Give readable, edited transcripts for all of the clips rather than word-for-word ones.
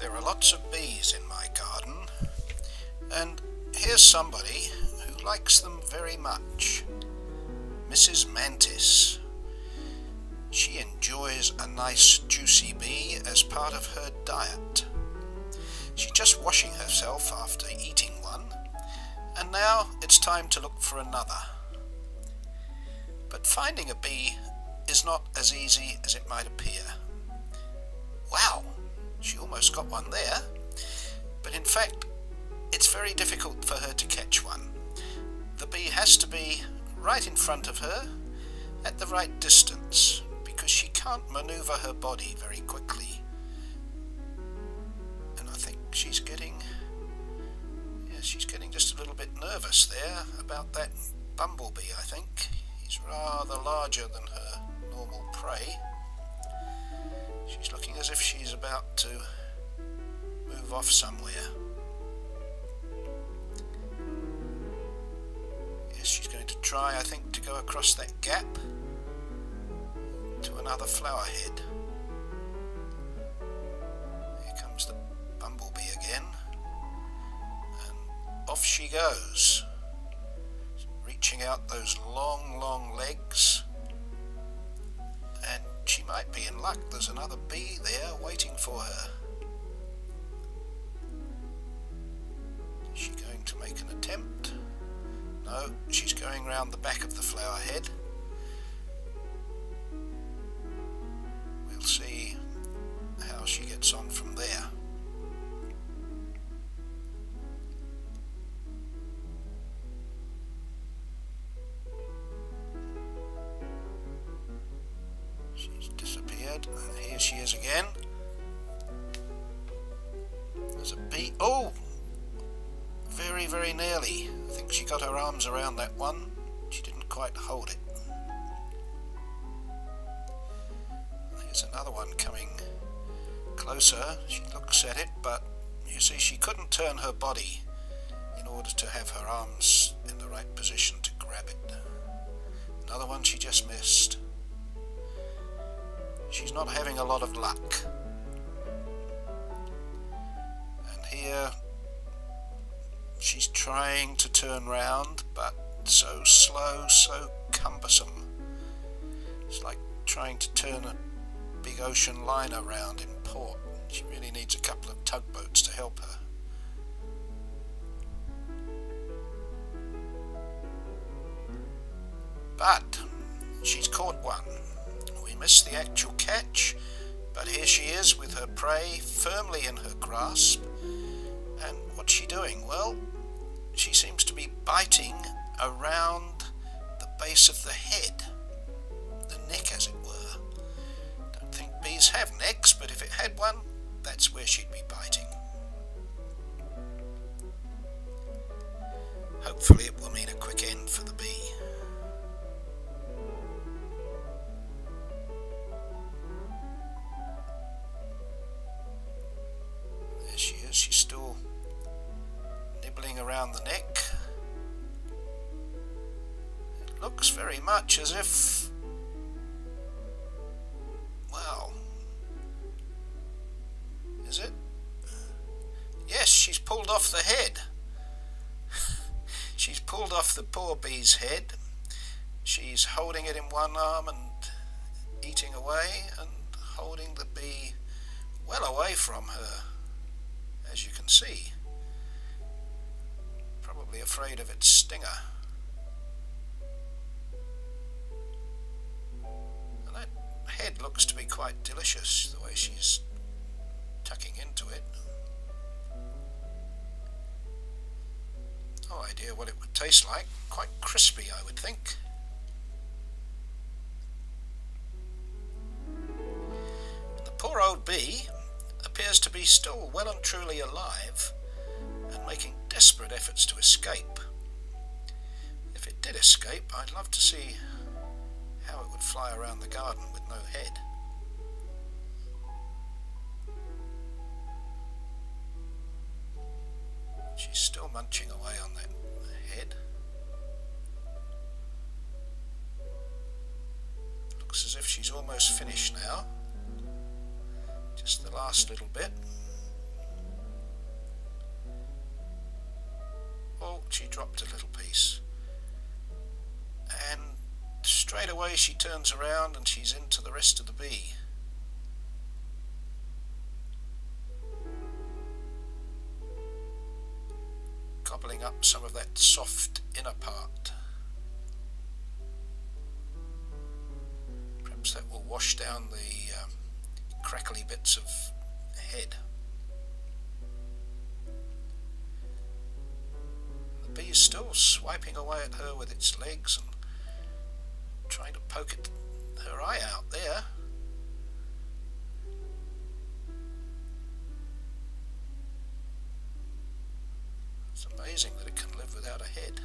There are lots of bees in my garden, and here's somebody who likes them very much. Mrs. Mantis. She enjoys a nice juicy bee as part of her diet. She's just washing herself after eating one, and now it's time to look for another. But finding a bee is not as easy as it might appear. Wow, she almost got one there, but in fact it's very difficult for her to catch one. The bee has to be right in front of her at the right distance because she can't maneuver her body very quickly. And I think she's getting just a little bit nervous there about that bumblebee, I think. He's rather larger than her normal prey. She's looking as if she's about to move off somewhere. Yes, she's going to try, I think, to go across that gap to another flower head. Here comes the bumblebee again, and off she goes, reaching out those long legs, and she might be in luck. There's another bee there waiting for her. Is she going to make an attempt? No, she's going round the back of the flower head. We'll see how she gets on from there. She's disappeared, and here she is again. There's a bee. Oh! Very nearly. I think she got her arms around that one. She didn't quite hold it. Here's another one coming closer. She looks at it, but you see she couldn't turn her body in order to have her arms in the right position to grab it. Another one she just missed. She's not having a lot of luck. And here she's trying to turn round, but so slow, so cumbersome. It's like trying to turn a big ocean liner round in port. She really needs a couple of tugboats to help her. But she's caught one. We missed the actual catch, but here she is with her prey firmly in her grasp. And what's she doing? Well, she seems to be biting around the base of the head, the neck as it were. Don't think bees have necks, but if it had one, that's where she'd be biting. Hopefully it will mean a quick end for the bee. There she is, she's still nibbling around the neck. It looks very much as if, well, is it? Yes, she's pulled off the head. She's pulled off the poor bee's head. She's holding it in one arm and eating away, and holding the bee well away from her, as you can see. Probably afraid of its stinger. And that head looks to be quite delicious, the way she's tucking into it. No idea what it would taste like. Quite crispy, I would think. The poor old bee appears to be still well and truly alive, and making desperate efforts to escape. If it did escape, I'd love to see how it would fly around the garden with no head. She's still munching away on that head. Looks as if she's almost finished now. Just the last little bit. she dropped a little piece. And straight away she turns around and she's into the rest of the bee. Gobbling up some of that soft inner part. Perhaps that will wash down the crackly bits of head. The bee is still swiping away at her with its legs and trying to poke her eye out there. It's amazing that it can live without a head.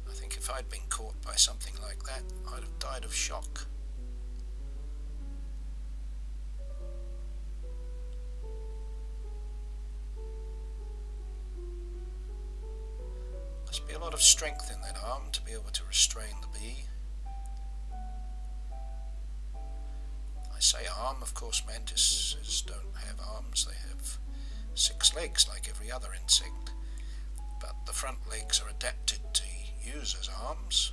I think if I'd been caught by something like that, I'd have died of shock. Must be a lot of strength in that arm to be able to restrain the bee. I say arm, of course mantises don't have arms, they have 6 legs like every other insect, but the front legs are adapted to use as arms,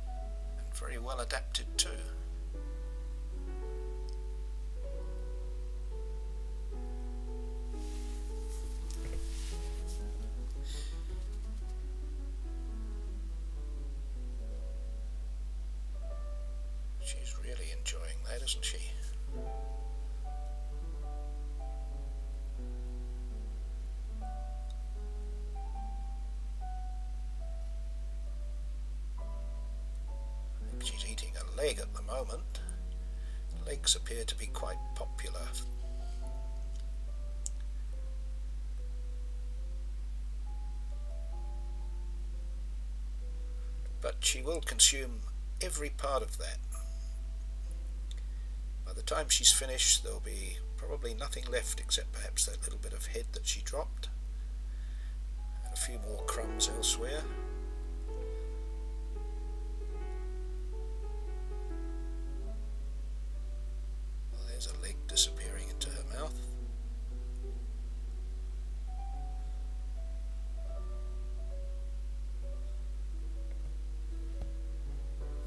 and very well adapted too. She's really enjoying that, isn't she? She's eating a leg at the moment. Legs appear to be quite popular. But she will consume every part of that. By the time she's finished, there'll be probably nothing left except perhaps that little bit of head that she dropped, and a few more crumbs elsewhere. A leg disappearing into her mouth.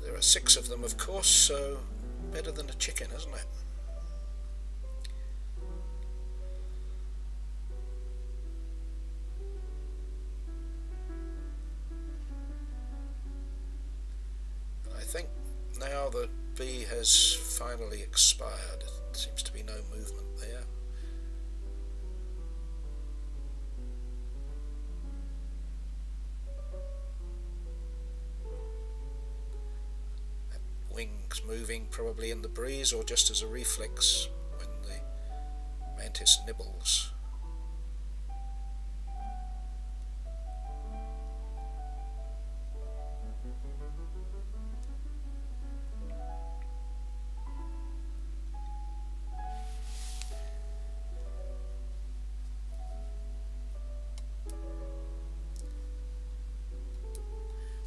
There are 6 of them, of course, so better than a chicken, isn't it? I think now the bee has finally expired. There seems to be no movement there. That wing's moving probably in the breeze or just as a reflex when the mantis nibbles.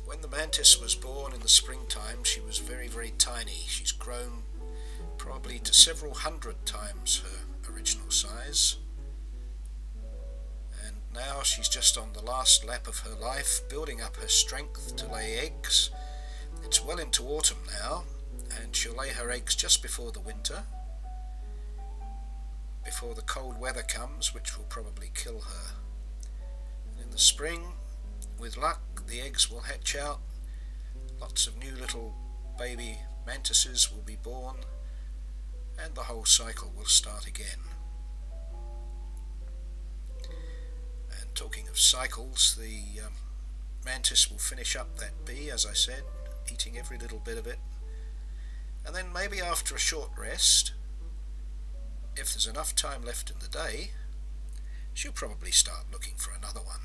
When the mantis was born in the springtime, she was very, very tiny. She's grown probably to several hundred times her original size. And now she's just on the last lap of her life, building up her strength to lay eggs. It's well into autumn now, and she'll lay her eggs just before the winter, before the cold weather comes, which will probably kill her. And in the spring, with luck, the eggs will hatch out, lots of new little baby mantises will be born, and the whole cycle will start again. And talking of cycles, the mantis will finish up that bee, as I said, eating every little bit of it, and then maybe after a short rest, if there's enough time left in the day, she'll probably start looking for another one.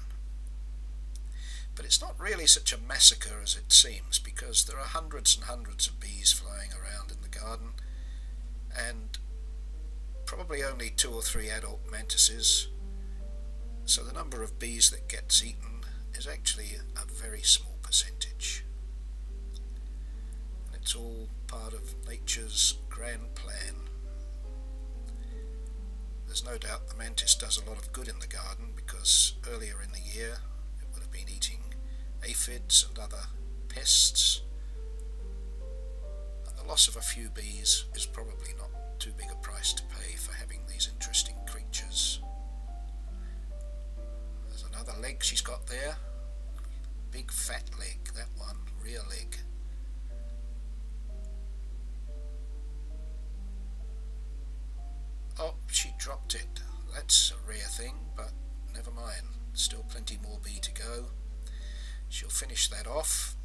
But it's not really such a massacre as it seems, because there are hundreds and hundreds of bees flying around in the garden, and probably only 2 or 3 adult mantises, so the number of bees that gets eaten is actually a very small percentage. And it's all part of nature's grand plan. There's no doubt the mantis does a lot of good in the garden, because earlier in the year it would have been eating aphids and other pests, and the loss of a few bees is probably not too big a price to pay for having these interesting creatures. There's another leg she's got there. Big fat leg, that one, rear leg. Oh, she dropped it. That's a rare thing, but never mind. Still plenty more bee to go. She'll finish that off,